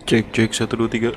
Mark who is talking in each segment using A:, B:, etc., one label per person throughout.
A: Cek cek 1 2 3.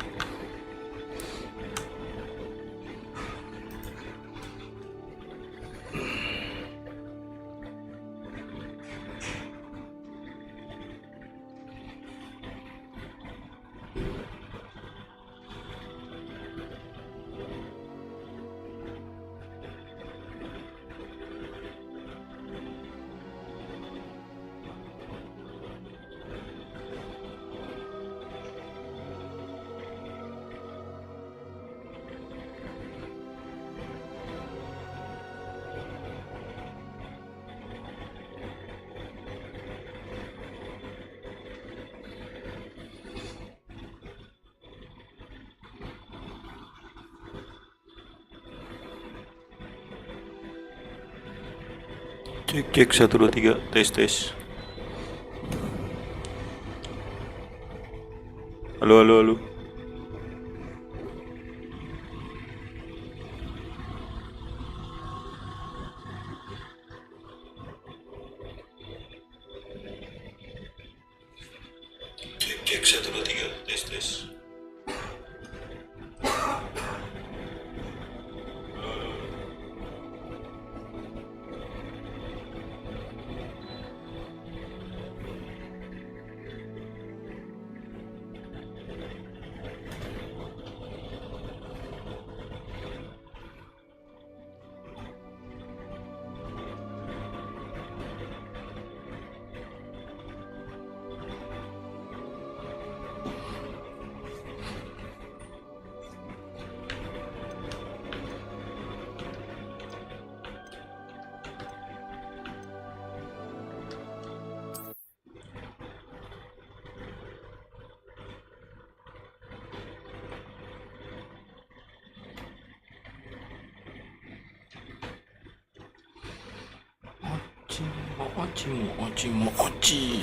A: Cek cek 1 2 3 tes tes. Halo halo halo. Cek cek 1 2 3 tes tes. Mochi mochi mochi.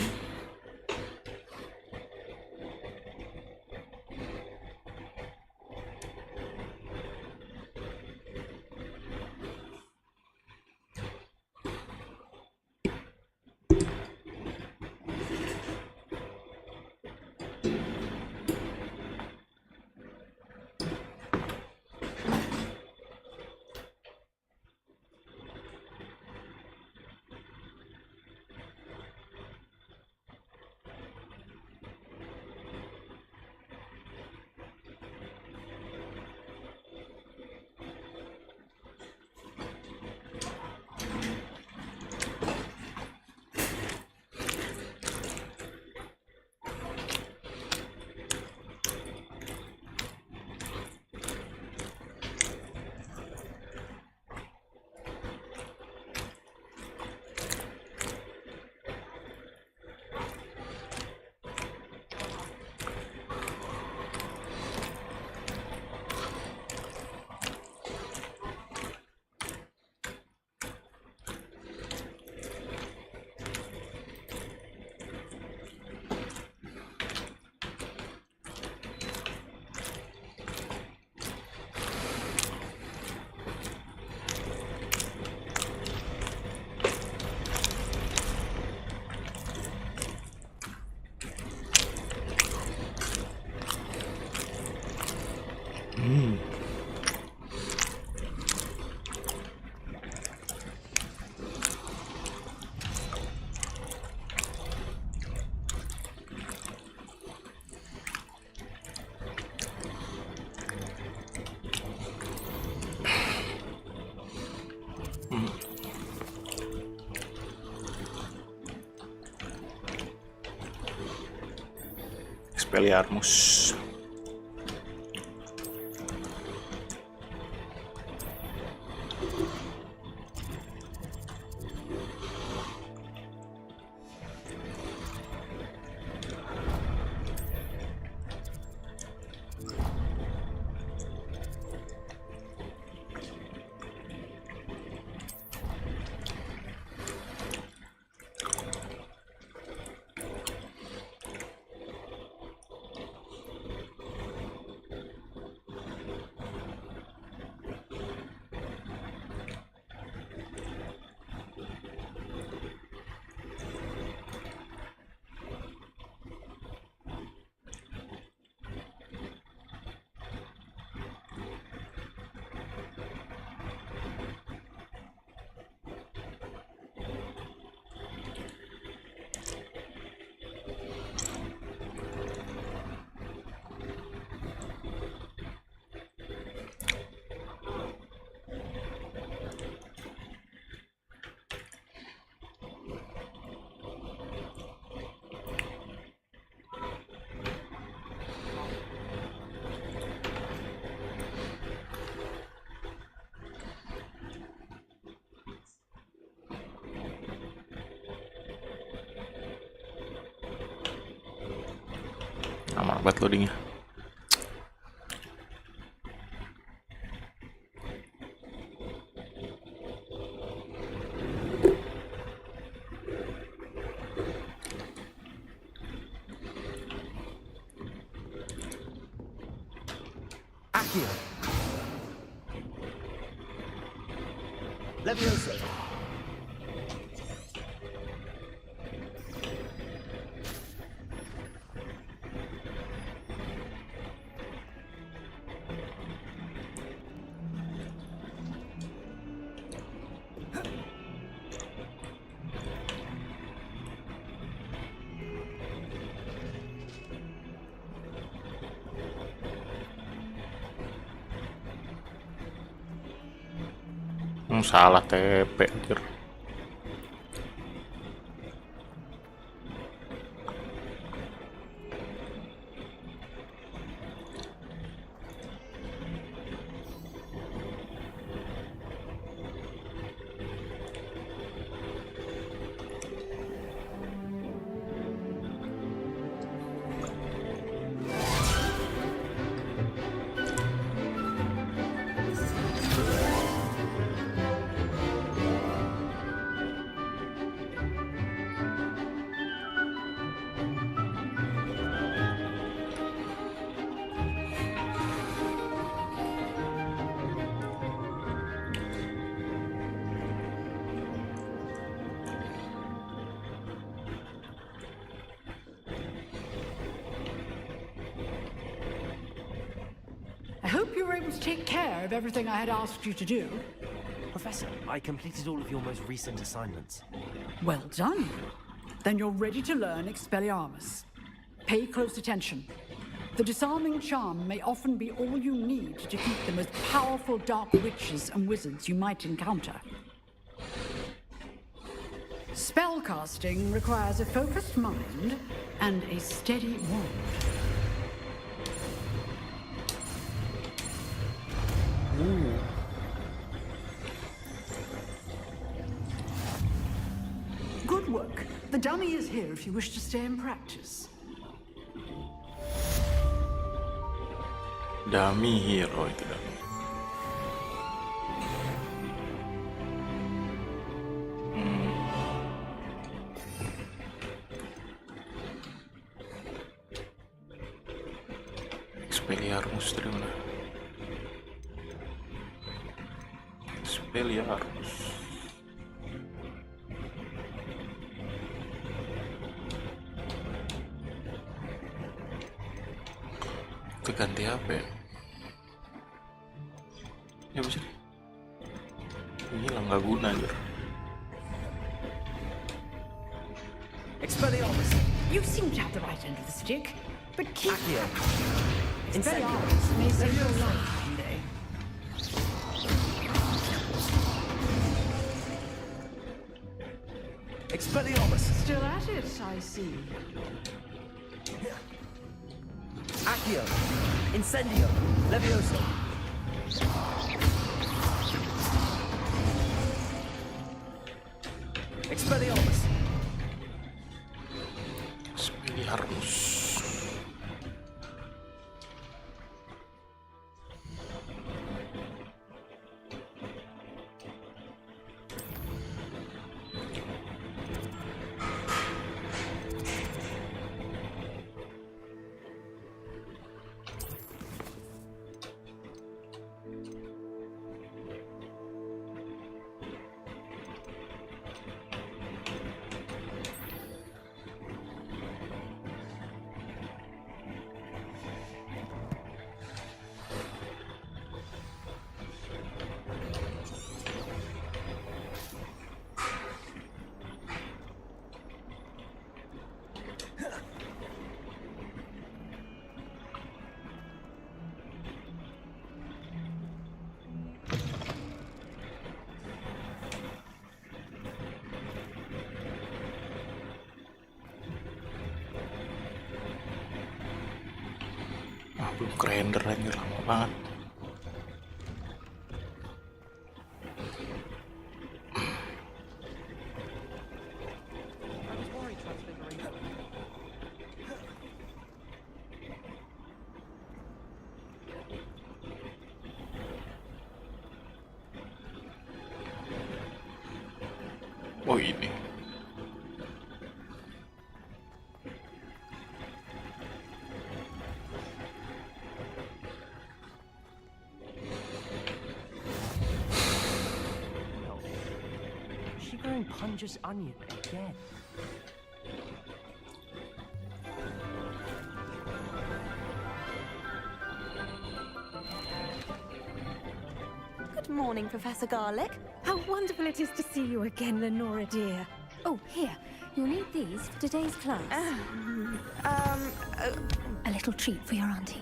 A: Expelliarmus. Aman banget loadingnya.
B: Akio. Leviosa.
A: Salah TP anjir.
C: I hope you were able to take care of everything I had asked you to do.
B: Professor, I completed all of your most recent assignments.
C: Well done. Then you're ready to learn Expelliarmus. Pay close attention. The disarming charm may often be all you need to defeat the most powerful dark witches and wizards you might encounter. Spellcasting requires a focused mind and a steady wand. Good work. The dummy is here if you wish to stay and practice.
A: Dummy hero itu dummy. Expelliarmus dari mana? Expelliarmus. Itu ganti apa ya? Ya bisa deh. Ini lah nggak guna aja.
B: Expelliarmus.
C: You seem to have the right end of the stick, but keep
B: Accio.
C: Expelliarmus may save your life one day.
B: Expelliarmus.
C: Still at it, I see.
B: Accio. Incendio. Leviosa. Expelliarmus.
A: Expelliarmus. Belum kerender anjir, lama banget. Oh ini.
B: Is she growing Punja's onion again?
D: Good morning, Professor Garlic.
E: How wonderful it is to see you again, Lenora dear.
D: Oh, here. You'll need these for today's class. A little treat for your auntie.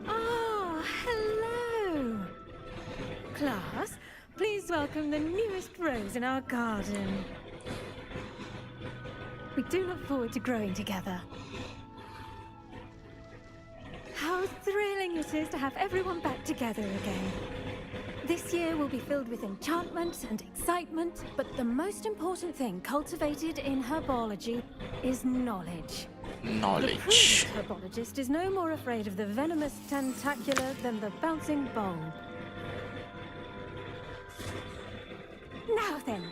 E: Ah, hello. Class, please welcome the newest rose in our garden. We do look forward to growing together. How thrilling it is to have everyone back together again. This year will be filled with enchantment and excitement,
D: But the most important thing cultivated in herbology
E: is knowledge. The
A: Knowledge.
E: prudent herbologist is no more afraid of the venomous tentacular than the bouncing bulb. Now then,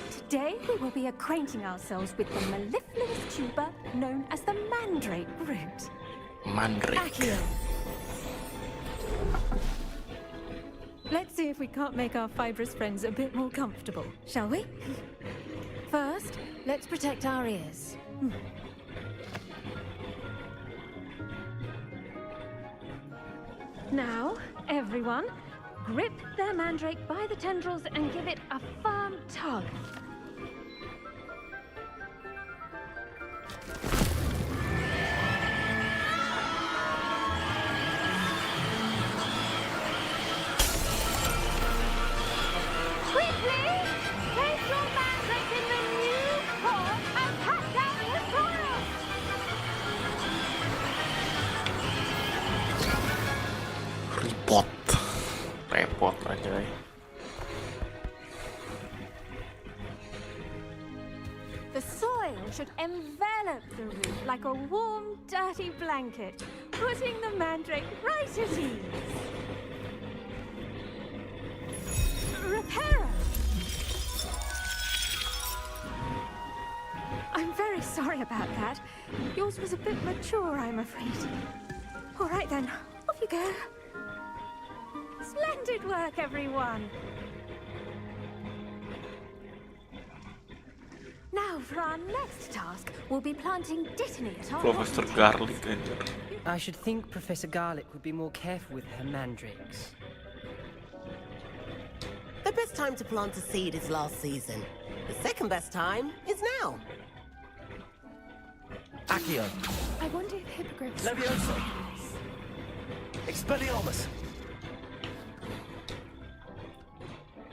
E: today we will be acquainting ourselves with the mellifluous tuber known as the mandrake root.
A: Mandrake.
E: Accio. Let's see if we can't make our fibrous friends a bit more comfortable, shall we?
D: First, let's protect our ears.
E: Now, everyone, grip their mandrake by the tendrils and give it a firm tug. Quickly! Place your mandrake in the new pot and pat down the soil!
A: Repot aja.
E: The soil should envelop the root like a warm, dirty blanket, putting the mandrake right at ease. Reparo! I'm very sorry about that. Yours was a bit mature, I'm afraid. All right then, off you go. Splendid work, everyone. Now, for our next task, we'll be planting dittany at our
A: Professor
E: potting
A: Garlic
E: tables.
A: anjir.
B: I should think Professor Garlic would be more careful with her mandrakes.
F: The best time to plant a seed is last season. The second best time is now.
B: Accio.
D: I wonder if hippogriffs...
B: Leviosa. Expelliarmus.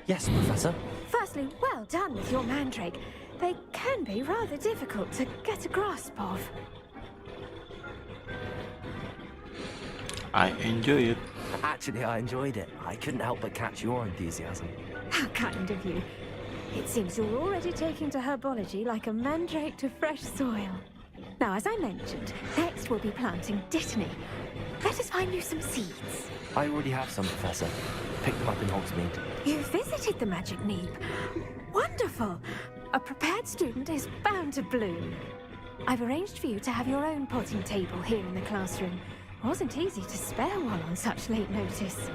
B: Yes, Professor.
E: Firstly, well done with your mandrake. They can be rather difficult to get a grasp of.
A: I enjoy it.
B: Actually, I enjoyed it. I couldn't help but catch your enthusiasm.
E: How kind of you. It seems you're already taking to herbology like a mandrake to fresh soil. Now, as I mentioned, next we'll be planting dittany. Let us find you some seeds.
B: I already have some, Professor. Picked them up in Hogsmeade.
E: You visited the Magic Neep. Wonderful. A prepared student is bound to bloom. I've arranged for you to have your own potting table here in the classroom. Wasn't easy to spare one on such late notice.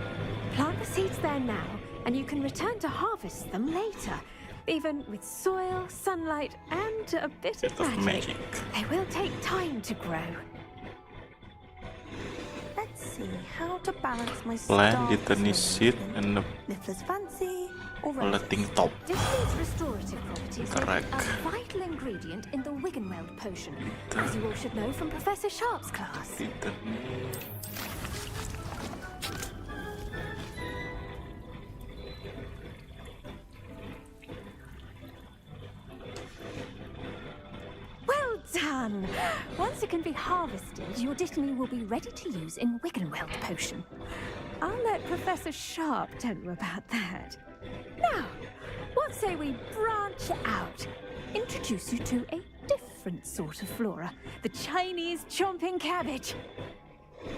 E: Plant the seeds there now, and you can return to harvest them later. Even with soil, sunlight, and a bit of magic, they will take time to grow.
D: Let's see how to balance my
A: Plant dittany seed and the
D: Niffler's fancy or
A: floating top.
E: Dittany's restorative properties
A: Correct.
E: make it a vital ingredient in the Wiggenweld potion, as you all should know from Professor Sharp's class.
A: Dittany.
E: Well done! Once it can be harvested, your dittany will be ready to use in Wiggenweld potion. I'll let Professor Sharp tell you about that. Now, what say we branch out? Introduce you to a different sort of flora, the Chinese chomping cabbage.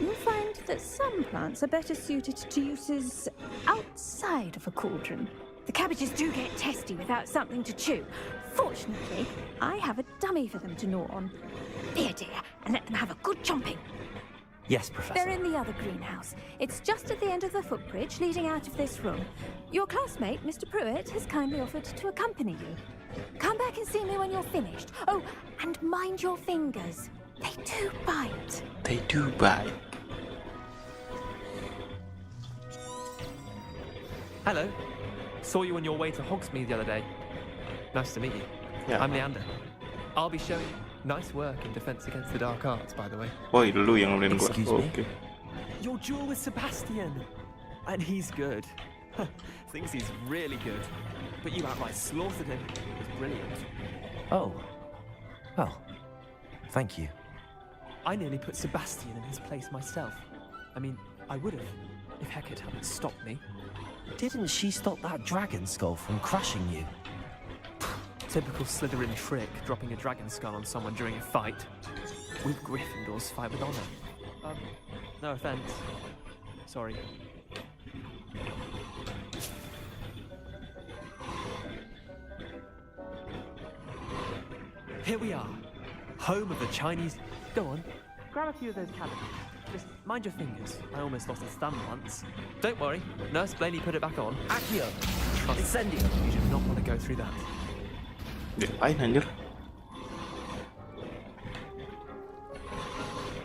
E: You'll find that some plants are better suited to uses outside of a cauldron. The cabbages do get testy without something to chew. Fortunately, I have a dummy for them to gnaw on. Here, dear, and let them have a good chomping.
B: Yes, Professor.
E: They're in the other greenhouse. It's just at the end of the footbridge leading out of this room. Your classmate, Mr. Pruitt, has kindly offered to accompany you. Come back and see me when you're finished. Oh, and mind your fingers. They do bite.
A: They do bite.
G: Hello. Saw you on your way to Hogsmeade the other day. Nice to meet you.
A: Yeah.
G: I'm Leander. I'll be showing nice work in Defense Against the Dark Arts, by the way.
A: Woi, lu yang ngeluin gua.
B: Excuse me?
A: Oke.
G: Your duel with Sebastian. And he's good. Thinks he's really good. But you outright slaughtered him. It was brilliant.
B: Oh. Well, thank you.
G: I nearly put Sebastian in his place myself. I mean, I would have, if Hecate hadn't stopped me.
B: Didn't she stop that dragon skull from crushing you?
G: Typical Slytherin trick, dropping a dragon skull on someone during a fight. We Gryffindors fight with honor. No offense. Sorry. Here we are, home of the Chinese. Go on, grab a few of those cabbages. Just mind your fingers. I almost lost a thumb once. Don't worry, Nurse Blaney put it back on.
B: Accio!
G: Trust
B: Incendio!
G: You do not want to go through that.
A: Diapain anjir?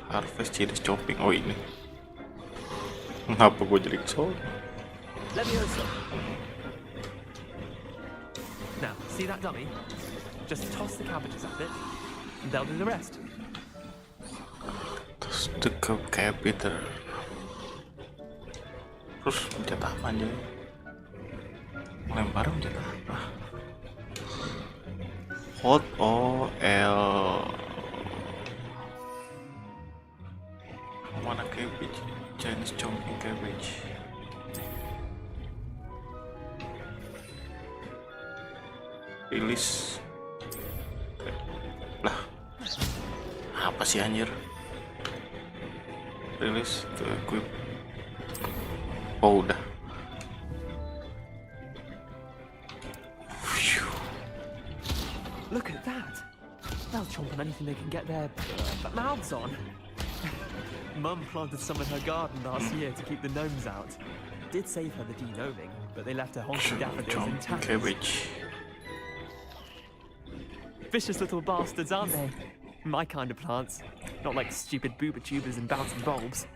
A: Harvest jenis chopping. Oh ini. Kenapa gue jadi kesel?
B: Leviosa!
G: Now, see that dummy? Just toss the cabbages at it, and they'll do the rest.
A: Terus dekat capital. Terus mencet apa aja? Melempar mencet apa? Hot O L. Mana cabbage? Chinese chopping cabbage. Rilis. Lah, apa sih anjir? Rilis to equip. Oh udah. Phew.
G: Look at that! They'll chomp on anything they can get their mouths on. Mum planted some in her garden last year to keep the gnomes out. Did save her the de-gnoming, but they left her honking daffodils in
A: Chopping
G: tatters.
A: cabbage.
G: Vicious little bastards, aren't they? My kind of plants. Not like stupid booba tubers and bouncing bulbs.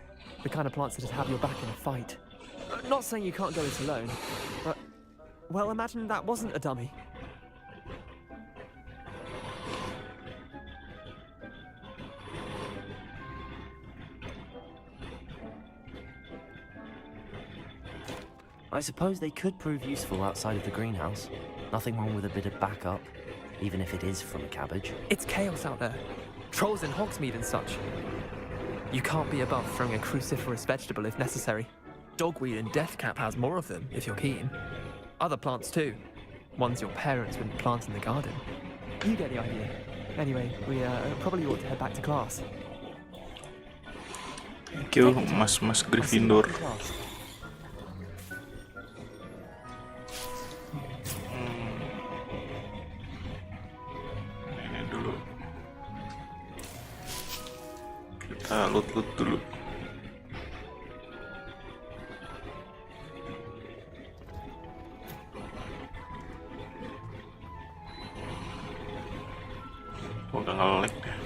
G: The kind of plants that'd have your back in a fight. Not saying you can't go it alone, but... Well, imagine that wasn't a dummy.
B: I suppose they could prove useful outside of the greenhouse. Nothing wrong with a bit of backup, even if it is from a cabbage.
G: It's chaos out there. Trolls in Hogsmeade and such. You can't be above throwing a cruciferous vegetable if necessary. Dogweed and deathcap has more of them, if you're keen. Other plants too. Ones your parents wouldn't plant in the garden. You get the idea. Anyway, we probably ought to head back to class.
A: Thank you, Mas Gryffindor. Ini dulu. Kita loot dulu. Udah nge-lag deh.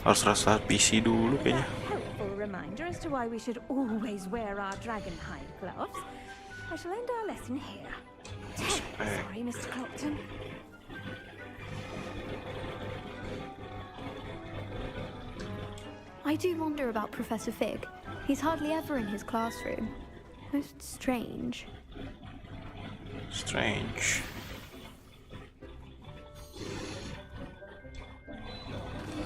A: Harus rasa PC dulu kayaknya.
E: Helpful reminder as to why we should always wear our dragon hide gloves. I shall end our lesson here. Terribly sorry, Mr. Clopton.
H: I do wonder about Professor Fig. He's hardly ever in his classroom. Most strange.
A: Strange.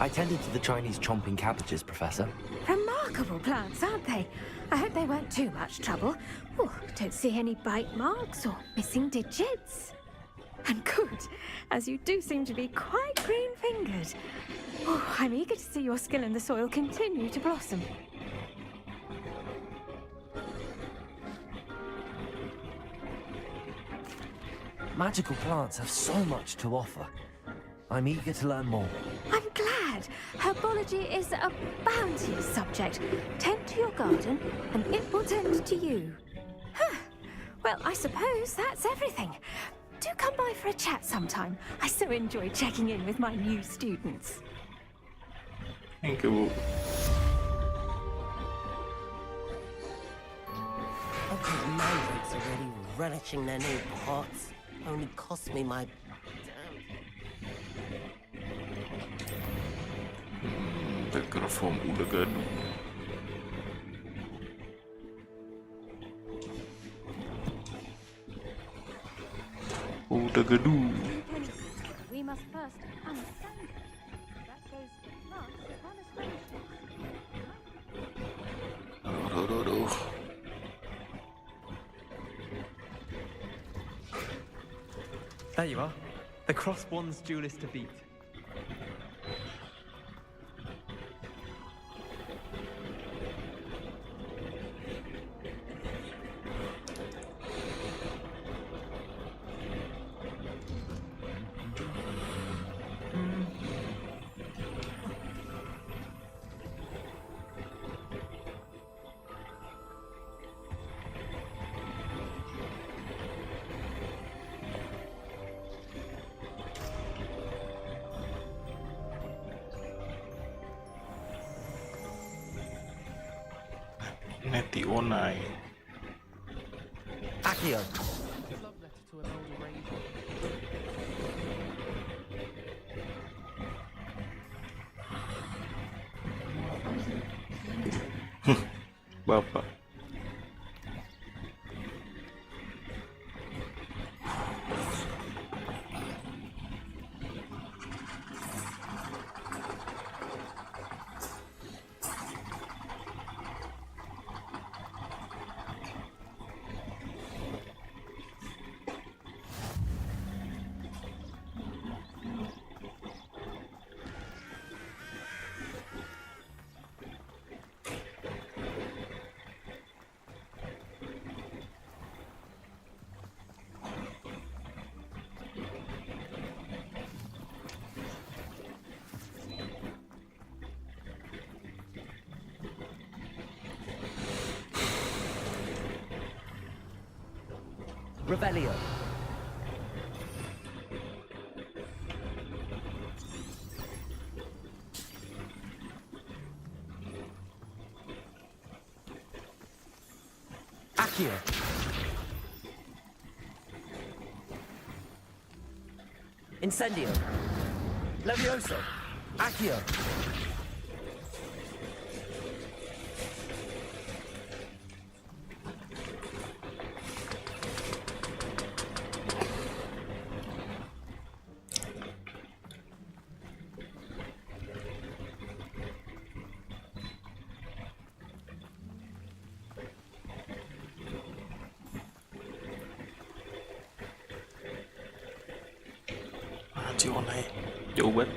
B: I tended to the Chinese chomping cabbages, Professor.
E: Remarkable plants, aren't they? I hope they weren't too much trouble. Oh, don't see any bite marks or missing digits. And good, as you do seem to be quite green-fingered. Oh, I'm eager to see your skill in the soil continue to blossom.
B: Magical plants have so much to offer. I'm eager to learn more.
E: I'm glad. Herbology is a bounteous subject. Tend to your garden, and it will tend to you. Huh. Well, I suppose that's everything. Do come by for a chat sometime. I so enjoy checking in with my new students.
A: Thank you.
F: Okay, mandrakes already relishing their new pots. Only cost me my
A: Background udah gaduh. Udah gaduh.
D: We must first understand it. That goes plants as well as vegetables.
A: Aduh.
G: There you are. The cross one's duelist to beat.
A: Neti Onai.
B: Accio.
G: Love letter to an older raven.
A: Bapak.
B: Revelio. Accio. Incendio. Levioso. Accio.
A: Chị Onai jauh banget.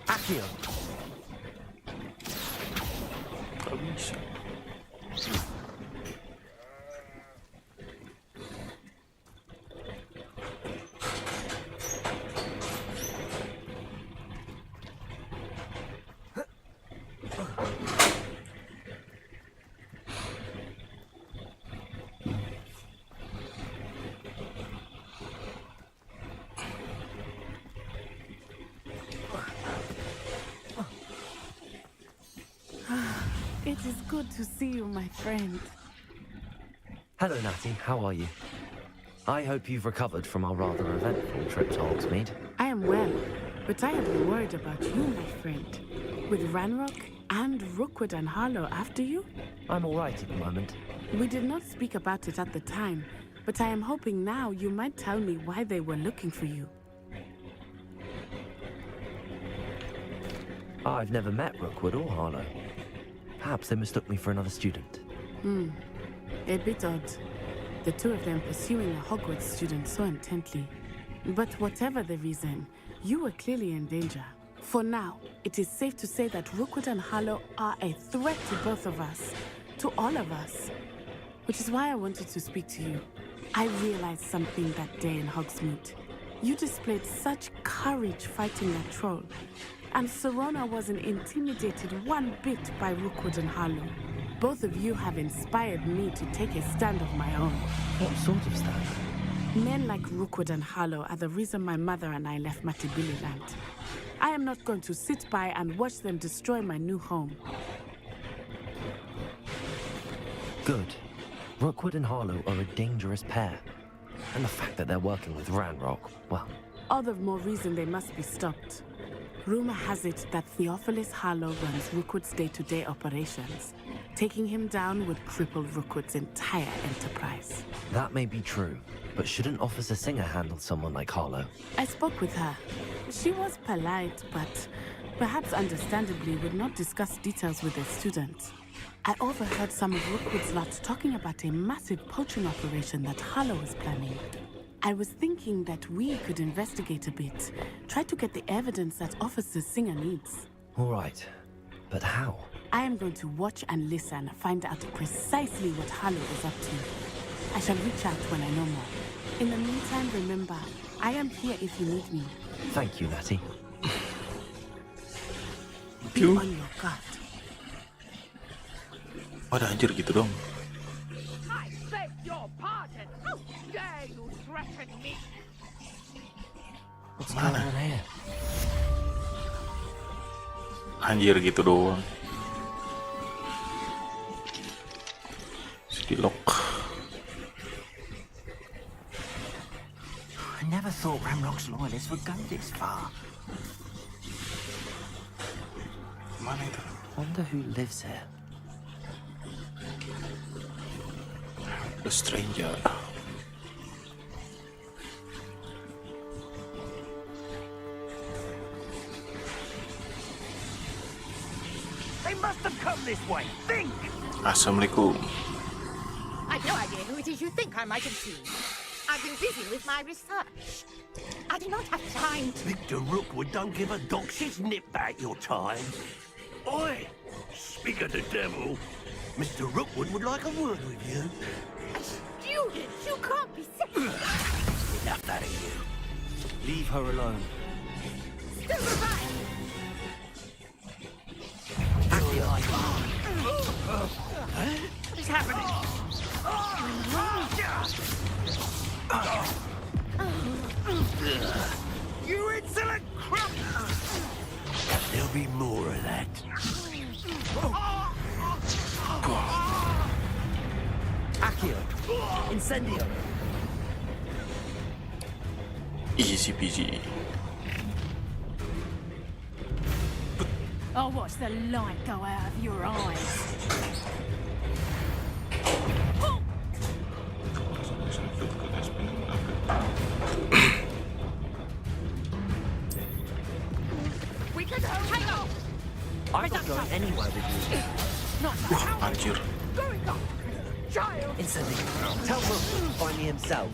B: Accio.
A: Gak bisa.
I: It is good to see you, my friend.
B: Hello, Natty. How are you? I hope you've recovered from our rather eventful trip to Hogsmeade.
I: I am well, but I have been worried about you, my friend. With Ranrock and Rookwood and Harlow after you?
B: I'm all right at the moment.
I: We did not speak about it at the time, but I am hoping now you might tell me why they were looking for you.
B: I've never met Rookwood or Harlow. Perhaps they mistook me for another student.
I: A bit odd. The two of them pursuing a Hogwarts student so intently. But whatever the reason, you were clearly in danger. For now, it is safe to say that Rookwood and Harlow are a threat to both of us, to all of us. Which is why I wanted to speak to you. I realized something that day in Hogsmeade. You displayed such courage fighting that troll. And Serona wasn't intimidated one bit by Rookwood and Harlow. Both of you have inspired me to take a stand of my own.
B: What sort of stand?
I: Men like Rookwood and Harlow are the reason my mother and I left Matibili land. I am not going to sit by and watch them destroy my new home.
B: Good. Rookwood and Harlow are a dangerous pair. And the fact that they're working with Ranrock, well...
I: All the more reason they must be stopped. Rumor has it that Theophilus Harlow runs Rookwood's day-to-day operations. Taking him down would cripple Rookwood's entire enterprise.
B: That may be true, but shouldn't Officer Singer handle someone like Harlow?
I: I spoke with her. She was polite, but perhaps understandably would not discuss details with their students. I overheard some of Rookwood's lot talking about a massive poaching operation that Harlow was planning. I was thinking that we could investigate a bit, try to get the evidence that Officer Singer needs.
B: All right, but how?
I: I am going to watch and listen, find out precisely what Harlow is up to. I shall reach out when I know more. In the meantime, remember, I am here if you need me.
B: Thank you, Natty.
I: Be on your guard.
A: Waduh anjir gitu dong.
J: I beg your pardon. How dare you threaten me?
B: What's going on here?
A: Anjir gitu doang. Lock.
K: I never thought Ramrock's loyalists would go this far.
A: Mana itu?
B: Wonder who lives here.
A: The stranger.
J: They must have come this way. Think!
A: Assalamualaikum.
J: I've no idea who it is you think I might have seen. I've been busy with my research. I do not have time to...
K: Victor Rookwood don't give a dog shit's nip back your time. Oi! Speak of the devil, Mr. Rookwood would like a word with you.
J: A student! You can't be serious!
K: Enough out of you. Leave her alone.
J: Still alive! What is happening?
K: You insolent crump! There'll be more of that.
F: Accio! Incendio!
A: Easy peasy.
C: I'll watch the light go out of your eyes.
J: We can hang on!
F: I'm not going anywhere with you.
A: Wah, anjir.
J: Going up! Child!
F: Incendio! Tell Rook to find me himself.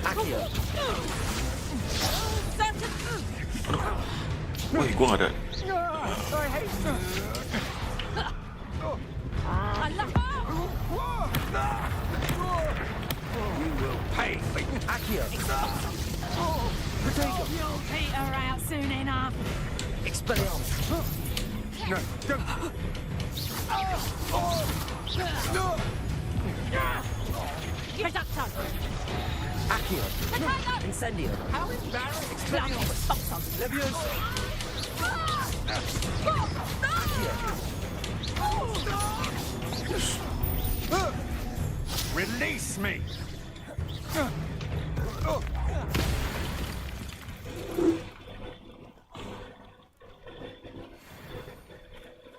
F: Accio!
A: Woi, gua nggak ada.
J: I hate you!
K: You will pay me.
F: Accio! Potato!
C: You'll peter out soon enough.
F: Expelliarmus!
K: No, don't.
C: Reducto.
F: Accio! Incendio!
J: How embarrassing!
F: Expelliarmus! Leviosa!
K: Release me!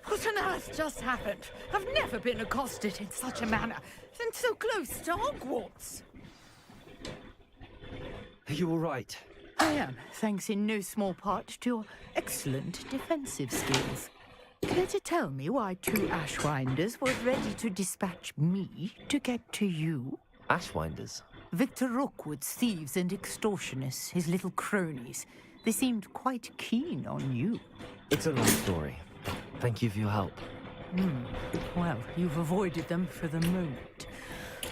J: What on earth just happened? I've never been accosted in such a manner, and so close to Hogwarts.
B: Are you all right?
J: I am, thanks in no small part to your excellent defensive skills. Care to tell me why two Ashwinders were ready to dispatch me to get to you?
B: Ashwinders?
L: Victor Rookwood's thieves and extortionists, his little cronies. They seemed quite keen on you.
B: It's a long story. Thank you for your help.
L: Well, you've avoided them for the moment.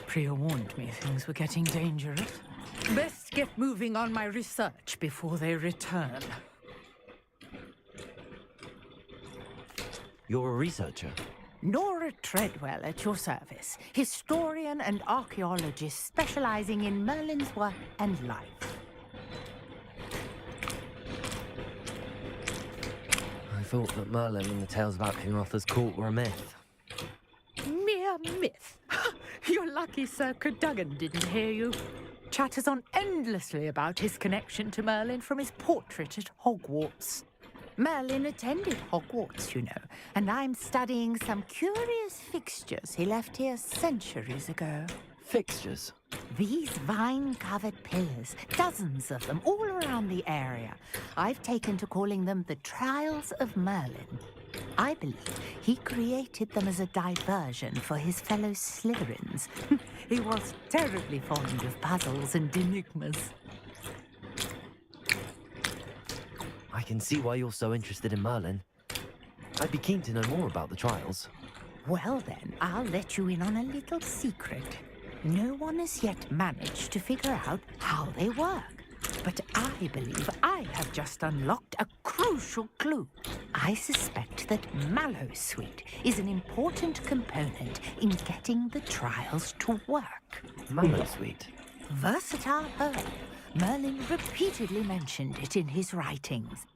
L: Priya warned me things were getting dangerous. Best get moving on my research before they return.
B: You're a researcher?
L: Nora Treadwell at your service, historian and archaeologist specializing in Merlin's work and life.
B: I thought that Merlin and the tales about King Arthur's court were a myth.
L: Mere myth. You're lucky Sir Cadogan didn't hear you. Chatters on endlessly about his connection to Merlin from his portrait at Hogwarts. Merlin attended Hogwarts, you know, and I'm studying some curious fixtures he left here centuries ago.
B: Fixtures?
L: These vine-covered pillars, dozens of them, all around the area. I've taken to calling them the Trials of Merlin. I believe he created them as a diversion for his fellow Slytherins. He was terribly fond of puzzles and enigmas.
B: I can see why you're so interested in Merlin. I'd be keen to know more about the trials.
L: Well then, I'll let you in on a little secret. No one has yet managed to figure out how they work. But I believe I have just unlocked a crucial clue. I suspect that Mallowsweet is an important component in getting the trials to work.
B: Mallowsweet?
L: Versatile herb. Merlin repeatedly mentioned it in his writings.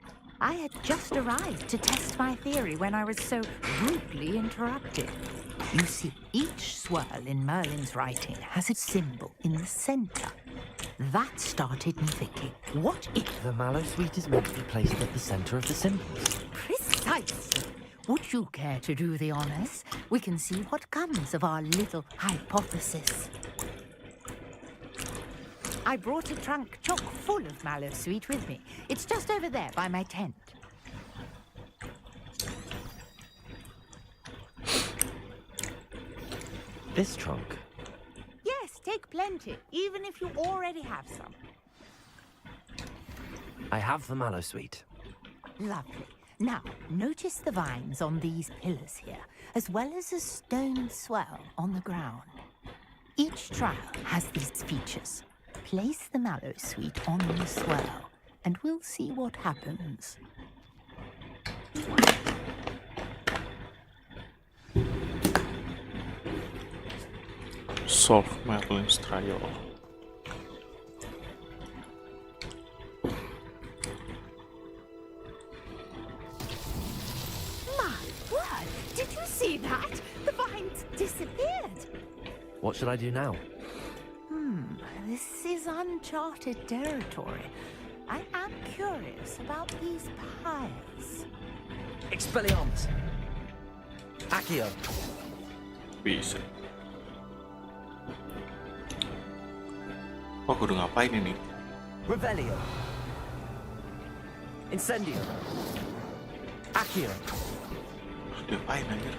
L: I had just arrived to test my theory when I was so rudely interrupted. You see, each swirl in Merlin's writing has a symbol in the center. That started me thinking, what if...
B: The Mallowsweet is meant to be placed at the center of the symbols.
L: Precisely. Would you care to do the honors? We can see what comes of our little hypothesis. I brought a trunk chock full of Mallowsweet with me. It's just over there by my tent.
B: This trunk?
L: Yes, take plenty, even if you already have some.
B: I have the Mallowsweet.
L: Lovely. Now, notice the vines on these pillars here, as well as a stone swell on the ground. Each trial has these features. Place the Mallowsweet on the swell, and we'll see what happens.
A: Solve Merlin's trial.
L: My word! Did you see that? The vines disappeared.
B: What should I do now?
L: This is uncharted territory. I am curious about these piles.
B: Expelliarmus! Accio!
A: Bisa. Oh, kudu ngapain ini?
B: Revelio! Incendio! Accio!
A: Diapain anjir?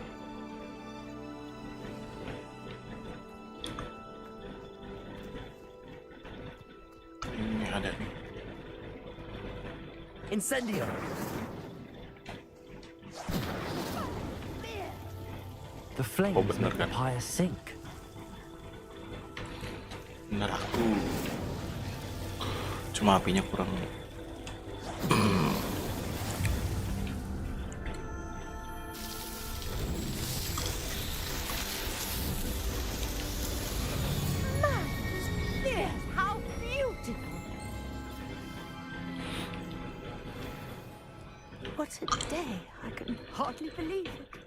A: Ini ada nih.
B: Incendio! The flames make the pyre sink.
A: Bener aku. Cuma apinya kurang.
L: How beautiful! What a day! I can hardly believe it.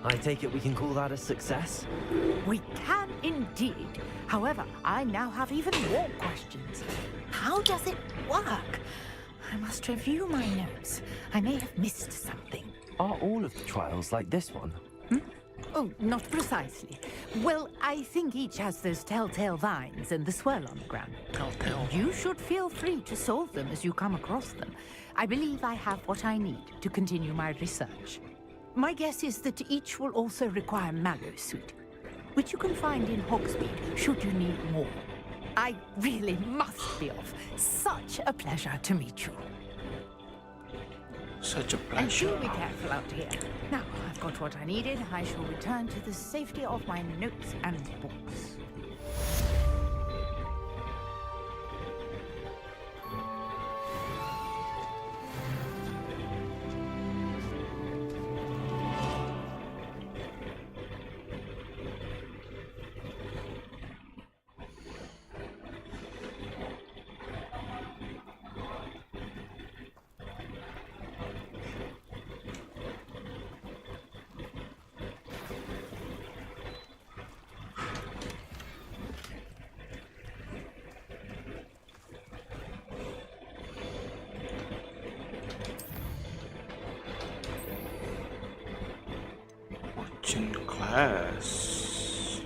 B: I take it we can call that a success?
L: We can indeed. However, I now have even more questions. How does it work? I must review my notes. I may have missed something.
B: Are all of the trials like this one?
L: Oh, not precisely. Well, I think each has those telltale vines and the swirl on the ground. You should feel free to solve them as you come across them. I believe I have what I need to continue my research. My guess is that each will also require mallow suit, which you can find in Hogsmeade should you need more. I really must be off. Such a pleasure to meet you.
A: Such a
L: And
A: pleasure.
L: do be careful out here. Now, I've got what I needed. I shall return to the safety of my notes and books.
A: Watching class.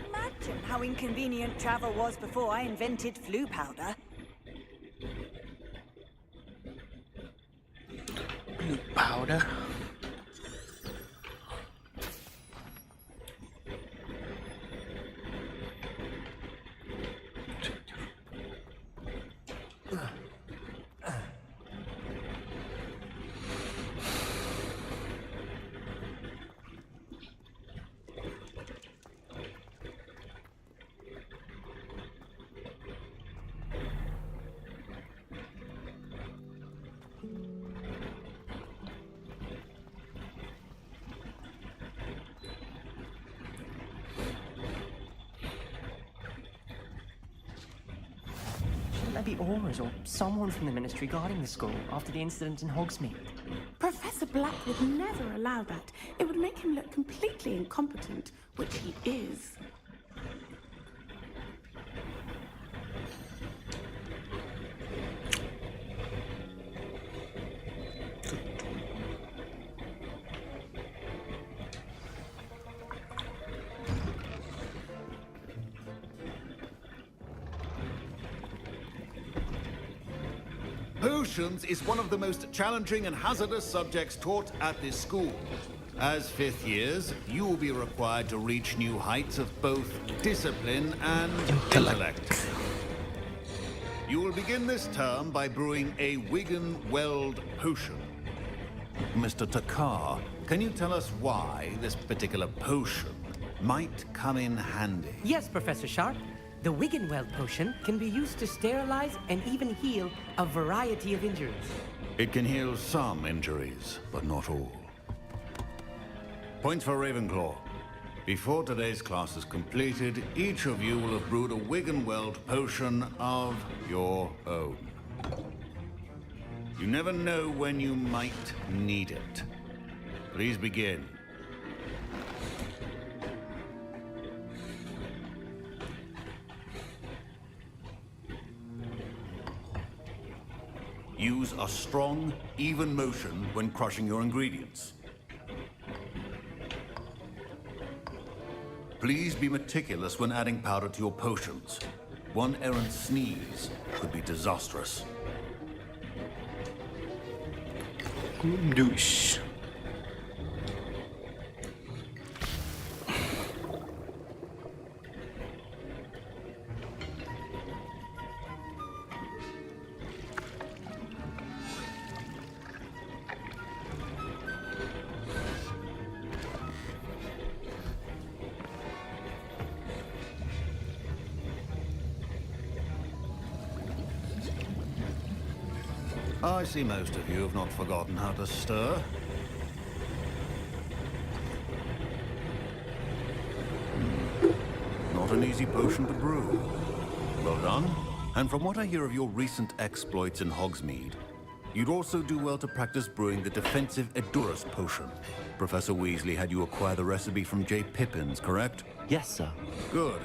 M: Imagine how inconvenient travel was before I invented flu powder.
A: Blue powder.
N: Shouldn't there be Aurors or someone from the Ministry guarding the school after the incident in Hogsmeade?
I: Professor Black would never allow that. It would make him look completely incompetent, which he is.
O: Potions is one of the most challenging and hazardous subjects taught at this school. As fifth years, you will be required to reach new heights of both discipline and intellect. You will begin this term by brewing a Wigan Weld potion. Mr. Takar, can you tell us why this particular potion might come in handy?
P: Yes, Professor Sharp. The Wiggenweld potion can be used to sterilize and even heal a variety of injuries.
O: It can heal some injuries, but not all. Point for Ravenclaw. Before today's class is completed, each of you will have brewed a Wiggenweld potion of your own. You never know when you might need it. Please begin. Use a strong, even motion when crushing your ingredients. Please be meticulous when adding powder to your potions. One errant sneeze could be disastrous.
A: Douche.
O: I see most of you have not forgotten how to stir. Not an easy potion to brew. Well done. And from what I hear of your recent exploits in Hogsmeade, you'd also do well to practice brewing the defensive Edurus potion. Professor Weasley had you acquire the recipe from J. Pippin's, correct?
B: Yes, sir.
O: Good.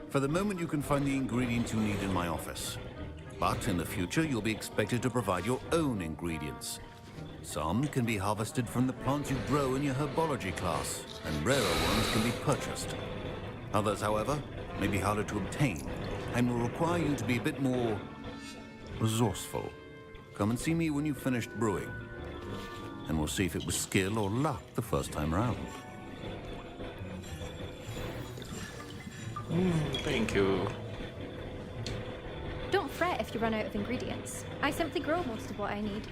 O: For the moment, you can find the ingredients you need in my office. But in the future, you'll be expected to provide your own ingredients. Some can be harvested from the plants you grow in your herbology class, and rarer ones can be purchased. Others, however, may be harder to obtain, and will require you to be a bit more resourceful. Come and see me when you've finished brewing, and we'll see if it was skill or luck the first time round.
A: Thank you.
H: Don't fret if you run out of ingredients. I simply grow most of what I need.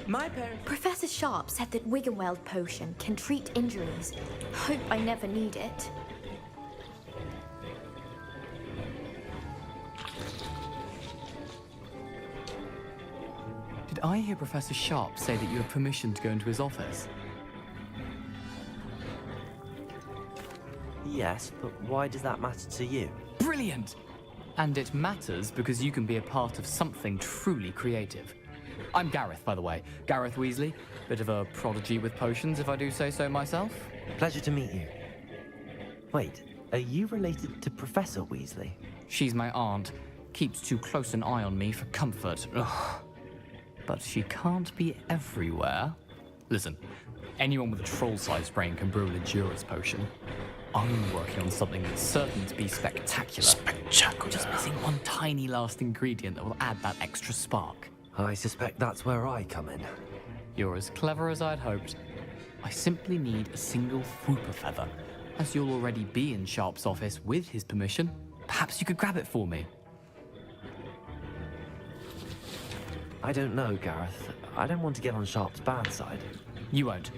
P: My parents...
E: Professor Sharp said that Wiggenweld potion can treat injuries. Hope I never need it.
G: Did I hear Professor Sharp say that you have permission to go into his office?
B: Yes, but why does that matter to you?
G: Brilliant! And it matters because you can be a part of something truly creative. I'm Gareth, by the way. Gareth Weasley. Bit of a prodigy with potions, if I do say so myself.
B: Pleasure to meet you. Wait, are you related to Professor Weasley?
G: She's my aunt. Keeps too close an eye on me for comfort. Ugh. But she can't be everywhere. Listen, anyone with a troll-sized brain can brew an Endurance potion. I'm working on something that's certain to be spectacular.
A: Spectacular.
G: Just missing one tiny last ingredient that will add that extra spark.
B: I suspect that's where I come in.
G: You're as clever as I'd hoped. I simply need a single Fwooper feather. As you'll already be in Sharp's office with his permission, perhaps you could grab it for me.
B: I don't know, Gareth. I don't want to get on Sharp's bad side.
G: You won't.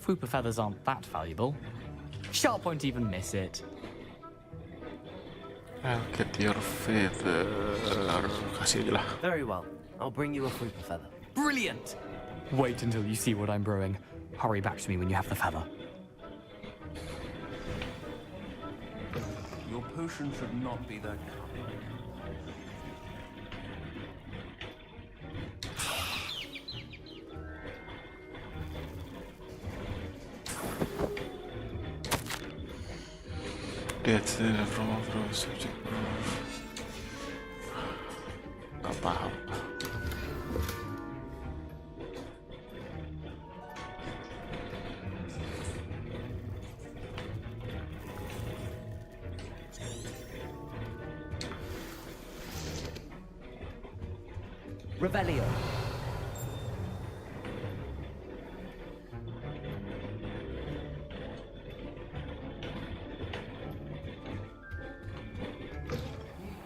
G: Fwooper feathers aren't that valuable. Sharp won't even miss it.
A: I'll get your feather. Kasih aja lah.
B: Very well. I'll bring you a Fwooper feather.
G: Brilliant! Wait until you see what I'm brewing. Hurry back to me when you have the feather.
O: Your potion should not be that common.
A: That's from subject. Gak paham.
P: Revelio.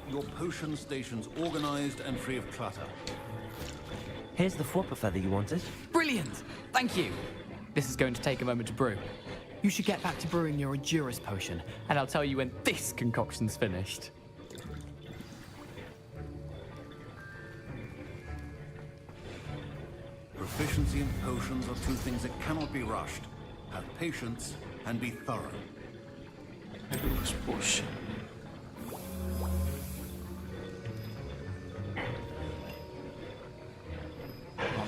O: Your potion station's organized and free of clutter.
B: Here's the Fwooper feather you wanted.
G: Brilliant! Thank you! This is going to take a moment to brew. You should get back to brewing your Endurus potion, and I'll tell you when this concoction's finished.
O: Proficiency in potions are two things that cannot be rushed. Have patience and be thorough.
A: Endurus potion.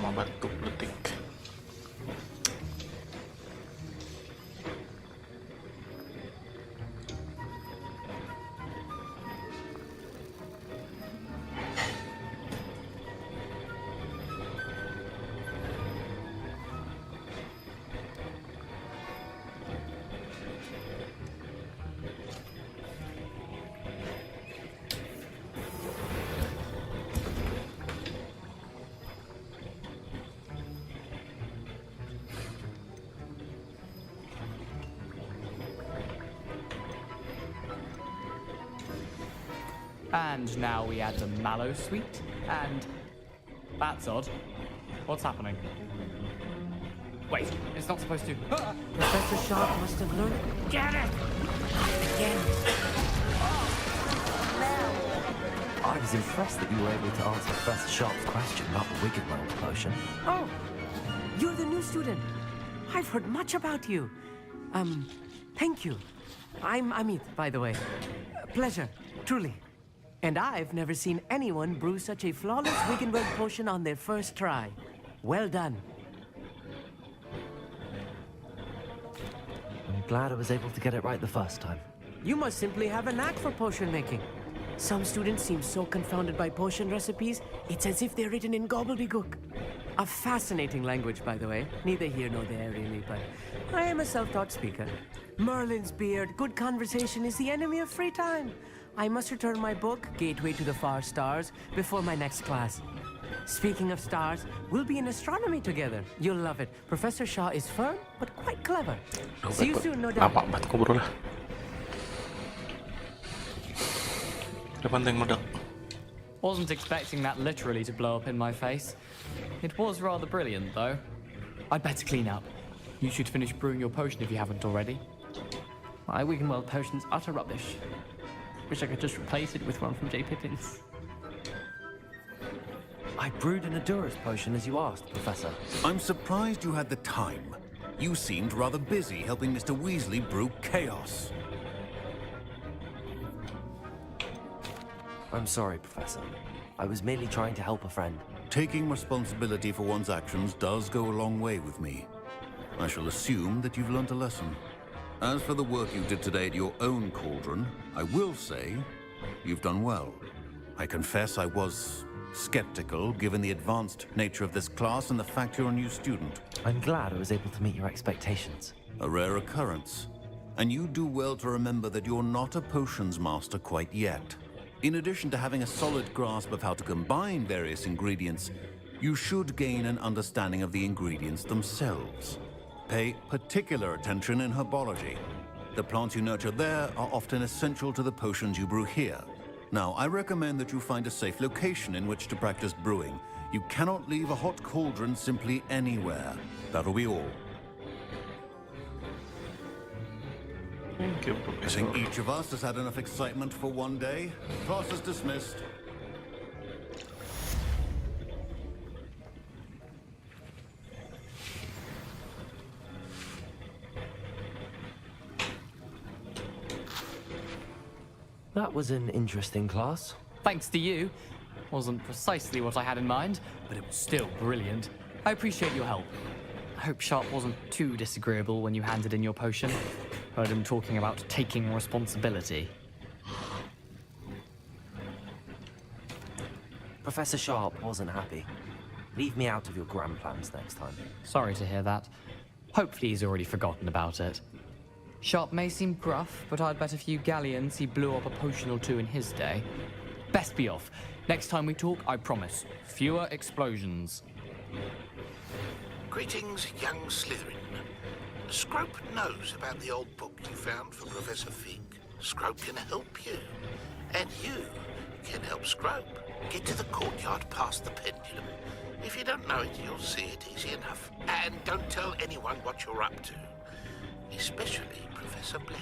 A: sama batu letik.
Q: And now we add the mallow sweet, and that's odd. What's happening? Wait, it's not supposed to.
P: Professor Sharp must have learned. Get it! Again.
B: I was impressed that you were able to answer Professor Sharp's question about the Wiggenweld potion.
P: Oh, you're the new student. I've heard much about you. Thank you. I'm Amit, by the way. Pleasure, truly. And I've never seen anyone brew such a flawless Wiggenweld potion on their first try. Well done.
B: I'm glad I was able to get it right the first time.
P: You must simply have a knack for potion making. Some students seem so confounded by potion recipes, it's as if they're written in gobbledygook. A fascinating language, by the way. Neither here nor there, really, but I am a self-taught speaker. Merlin's beard, good conversation is the enemy of free time. I must return my book, Gateway to the Far Stars, before my next class. Speaking of stars, we'll be in astronomy together. You'll love it. Professor Shaw is firm, but quite clever. See you soon, no doubt.
A: Lama banget ngobrol lah. Depan tank meledak.
Q: Wasn't expecting that literally to blow up in my face. It was rather brilliant, though. I'd better clean up. You should finish brewing your potion if you haven't already.
N: My Wiggenweld potion's utter rubbish. Wish I could just replace it with one from J. Pippin's.
B: I brewed an Adurus potion as you asked, Professor.
O: I'm surprised you had the time. You seemed rather busy helping Mr. Weasley brew chaos.
B: I'm sorry, Professor. I was merely trying to help a friend.
O: Taking responsibility for one's actions does go a long way with me. I shall assume that you've learnt a lesson. As for the work you did today at your own cauldron, I will say you've done well. I confess I was skeptical, given the advanced nature of this class and the fact you're a new student.
B: I'm glad I was able to meet your expectations.
O: A rare occurrence. And you do well to remember that you're not a potions master quite yet. In addition to having a solid grasp of how to combine various ingredients, you should gain an understanding of the ingredients themselves. Pay particular attention in herbology. The plants you nurture there are often essential to the potions you brew here. Now, I recommend that you find a safe location in which to practice brewing. You cannot leave a hot cauldron simply anywhere. That'll be all.
A: Thank you,
O: I think each of us has had enough excitement for one day. Class is dismissed.
B: That was an interesting class.
Q: Thanks to you. Wasn't precisely what I had in mind, but it was still brilliant. I appreciate your help. I hope Sharp wasn't too disagreeable when you handed in your potion. Heard him talking about taking responsibility.
B: Professor Sharp wasn't happy. Leave me out of your grand plans next time.
Q: Sorry to hear that. Hopefully he's already forgotten about it. Sharp may seem gruff, but I'd bet a few galleons he blew up a potion or two in his day. Best be off. Next time we talk, I promise, fewer explosions.
K: Greetings, young Slytherin. Scrope knows about the old book you found for Professor Fig. Scrope can help you. And you can help Scrope. Get to the courtyard past the pendulum. If you don't know it, you'll see it easy enough. And don't tell anyone what you're up to. Especially Professor Black.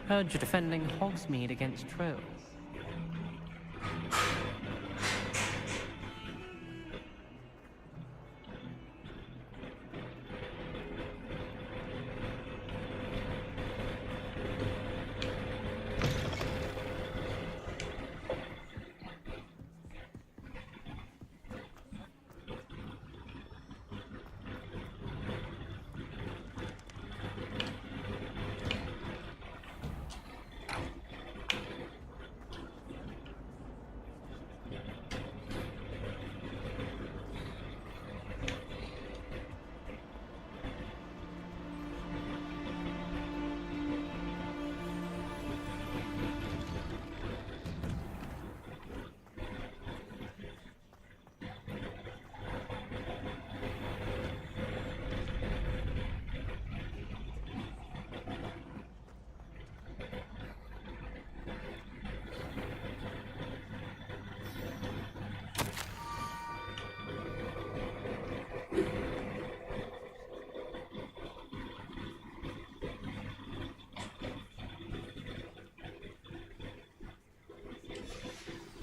N: Heard you're defending Hogsmeade against trolls.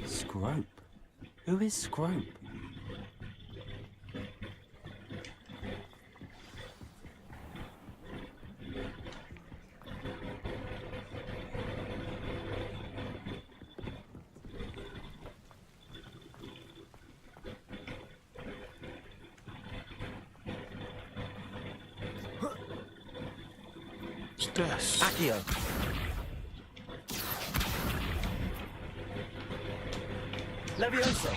B: Scrope? Who is Scrope?
A: What's this?
B: Accio. Levioso.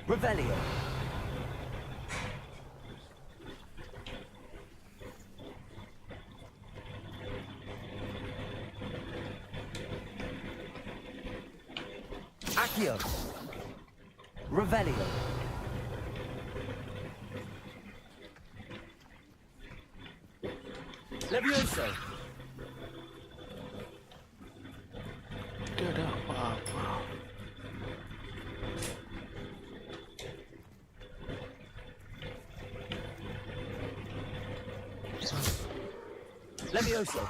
B: Revelio. Accio. Revelio. Levioso.
A: Tidak ada apa-apa.
B: Levioso.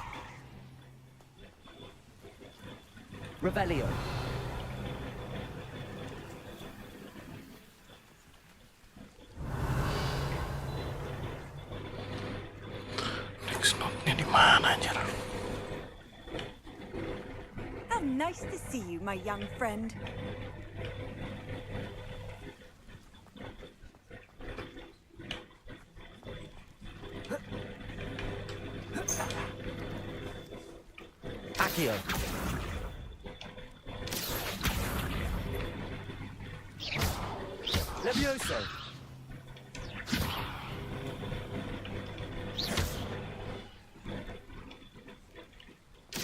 B: Revelio.
A: Next note-nya di mana anjir?
M: How nice to see you, my young friend.
B: Accio. Levioso.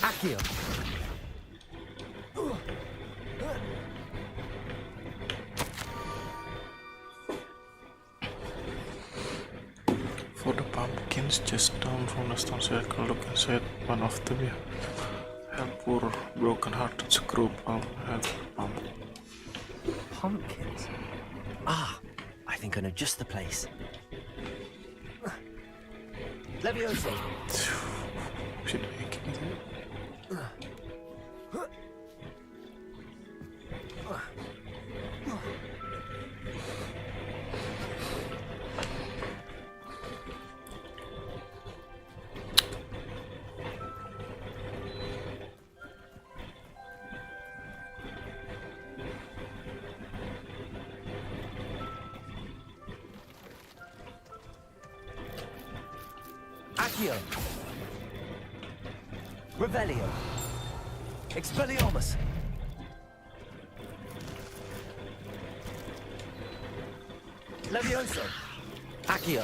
B: Accio.
A: For the pumpkins just down from the stone circle, look inside one of them. Help poor broken-hearted screw pump.
B: Pumpkins? Ah, I think I know just the place. Levioso.
A: Bisa dibikin gitu.
B: Accio. Revelio. Expelliarmus. Levioso. Accio.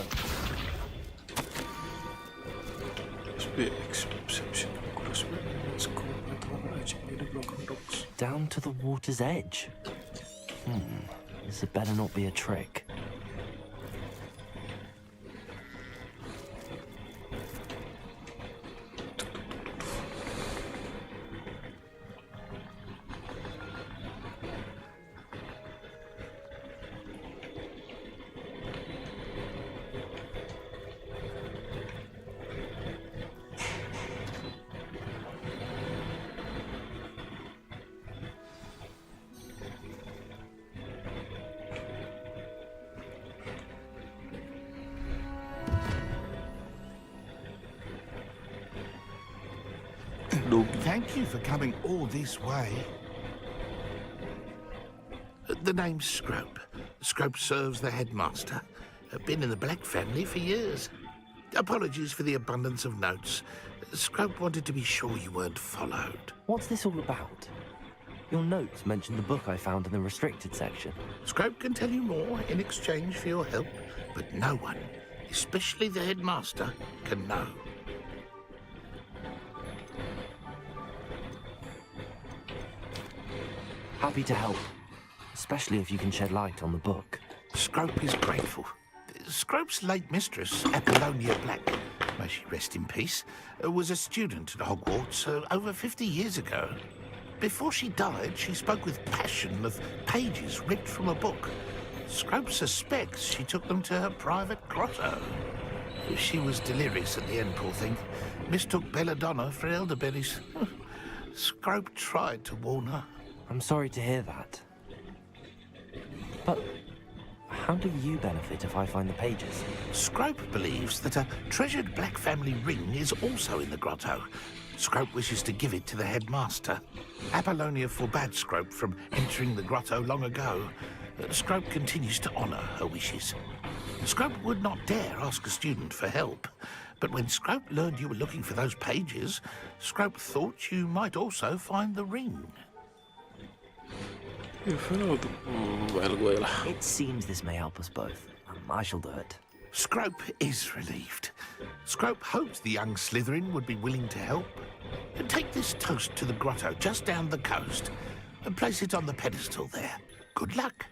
B: Down to the water's edge. This had better not be a trick.
K: Thank you for coming all this way. The name's Scrope. Scrope serves the headmaster. Been in the Black family for years. Apologies for the abundance of notes. Scrope wanted to be sure you weren't followed.
B: What's this all about? Your notes mentioned the book I found in the restricted section.
K: Scrope can tell you more in exchange for your help, but no one, especially the headmaster, can know.
B: Happy to help, especially if you can shed light on the book.
K: Scrope is grateful. Scrope's late mistress, Apollonia Black, may she rest in peace, was a student at Hogwarts over 50 years ago. Before she died, she spoke with passion of pages ripped from a book. Scrope suspects she took them to her private grotto. She was delirious at the end, poor thing. Mistook belladonna for elderberries. Scrope tried to warn her.
B: I'm sorry to hear that. But how do you benefit if I find the pages?
K: Scrope believes that a treasured Black family ring is also in the grotto. Scrope wishes to give it to the headmaster. Apollonia forbade Scrope from entering the grotto long ago. Scrope continues to honour her wishes. Scrope would not dare ask a student for help. But when Scrope learned you were looking for those pages, Scrope thought you might also find the ring.
B: It seems this may help us both. I shall do it.
K: Scrope is relieved. Scrope hoped the young Slytherin would be willing to help. Take this toast to the grotto just down the coast and place it on the pedestal there. Good luck.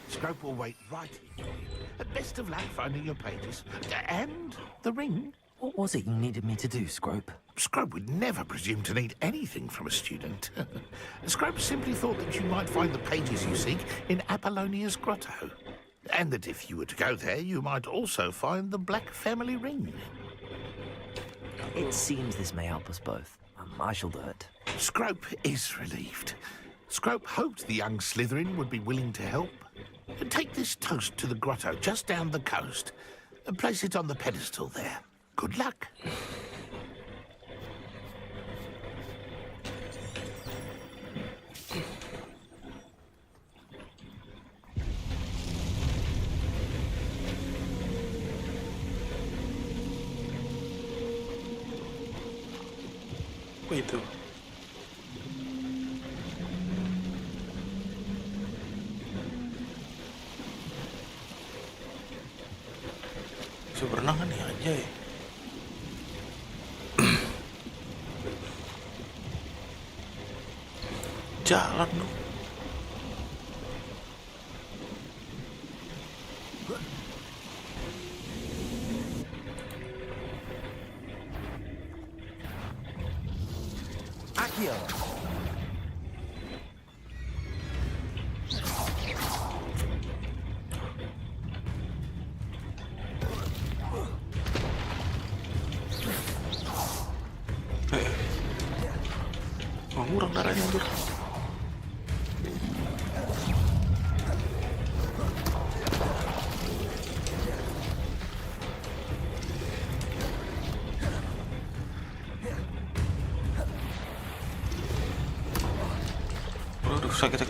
K: Scrope will wait right here. Best of luck finding your pages. And the ring.
B: What was it you needed me to do, Scrope?
K: Scrope would never presume to need anything from a student. Scrope simply thought that you might find the pages you seek in Apollonia's grotto. And that if you were to go there, you might also find the Black family ring.
B: It seems this may help us both. I shall do it.
K: Scrope is relieved. Scrope hoped the young Slytherin would be willing to help. Take this toast to the grotto just down the coast and place it on the pedestal there. Good luck.
A: Apa itu? Bisa berenang kan ya aja ya? Jalan dong.
B: Akio.
A: Ngurang darahnya anjir. Aduh, sakit.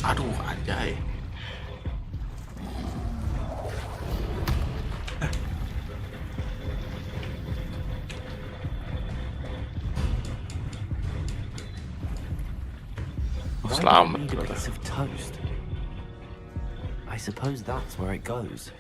A: Aduh, anjay.
B: Why do you need a piece of toast? I suppose that's where it goes.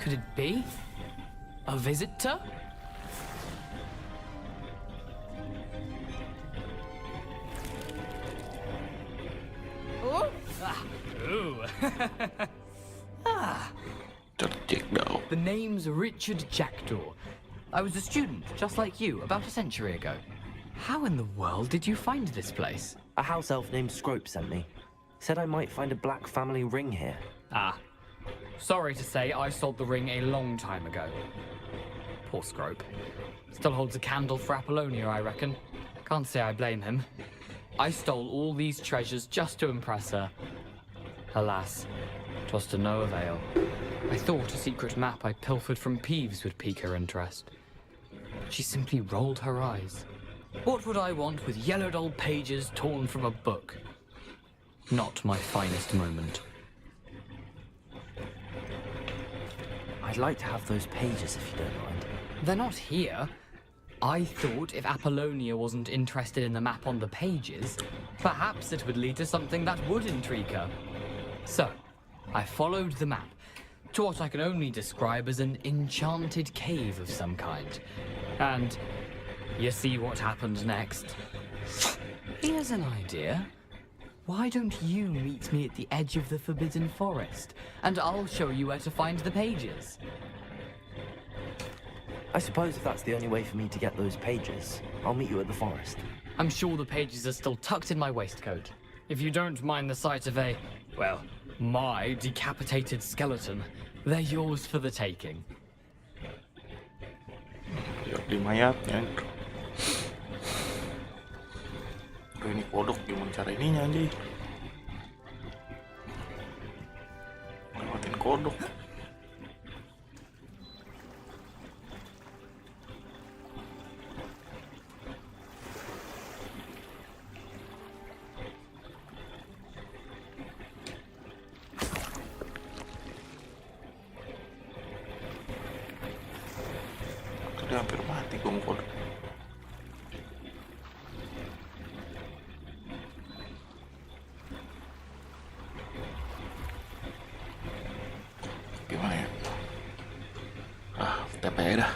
Q: could it be? A visitor?
J: Oh?
Q: Ooh.
A: Jackdaw.
Q: The name's Richard Jackdaw. I was a student, just like you, about a century ago. How in the world did you find this place?
B: A house elf named Scrope sent me. Said I might find a black family ring here.
Q: Ah. Sorry to say, I sold the ring a long time ago. Poor Scrope. Still holds a candle for Apollonia, I reckon. Can't say I blame him. I stole all these treasures just to impress her. Alas, 'twas to no avail. I thought a secret map I pilfered from Peeves would pique her interest. But she simply rolled her eyes. What would I want with yellowed old pages torn from a book? Not my finest moment.
B: I'd like to have those pages if you don't mind.
Q: They're not here. I thought if Apollonia wasn't interested in the map on the pages, perhaps it would lead to something that would intrigue her. So, I followed the map to what I can only describe as an enchanted cave of some kind. And you see what happened next. Here's an idea. Why don't you meet me at the edge of the Forbidden Forest, and I'll show you where to find the pages?
B: I suppose if that's the only way for me to get those pages, I'll meet you at the forest.
Q: I'm sure the pages are still tucked in my waistcoat. If you don't mind the sight of a, well, my decapitated skeleton, they're yours for the taking.
A: Lihat di mayatnya. Aduh, ini kodok gimana cara ininya anjing? Lewatin kodok. Udah hampir mati gua kodok. Gimana ya? TP dah.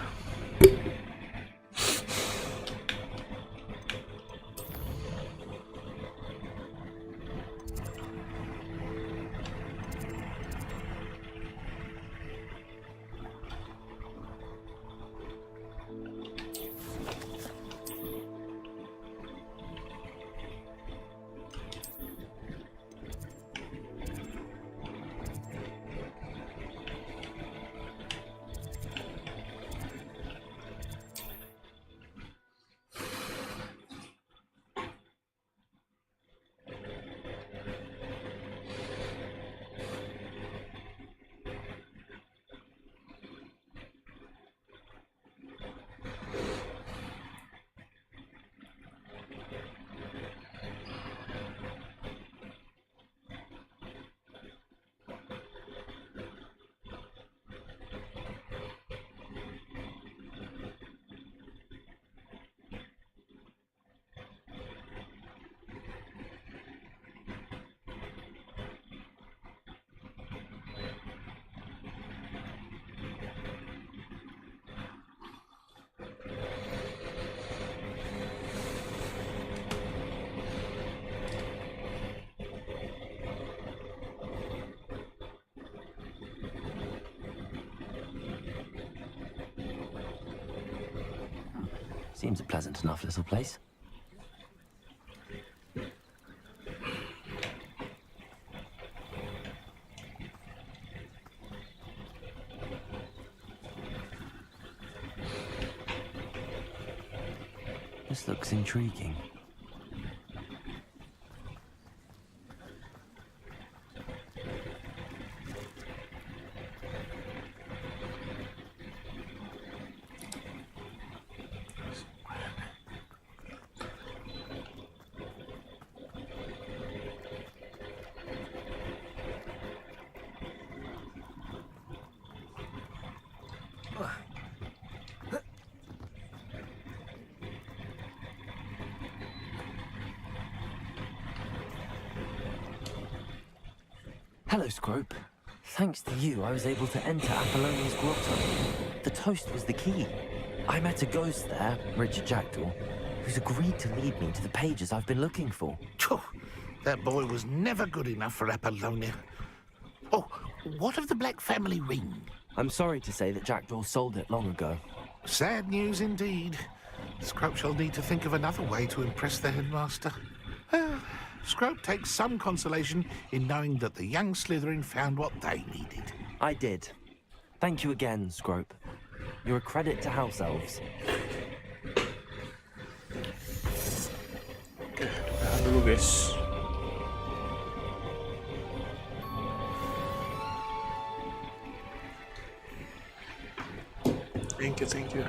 B: Seems a pleasant enough little place. This looks intriguing. Hello, Scrope. Thanks to you, I was able to enter Apollonia's grotto. The toast was the key. I met a ghost there, Richard Jackdaw, who's agreed to lead me to the pages I've been looking for.
K: Phew, that boy was never good enough for Apollonia. Oh, what of the Black family ring?
B: I'm sorry to say that Jackdaw sold it long ago.
K: Sad news indeed. Scrope shall need to think of another way to impress the headmaster. Scrope takes some consolation in knowing that the young Slytherin found what they needed.
B: I did. Thank you again, Scrope. You're a credit to House Elves.
A: Oke, tahan dulu guys. Thank you.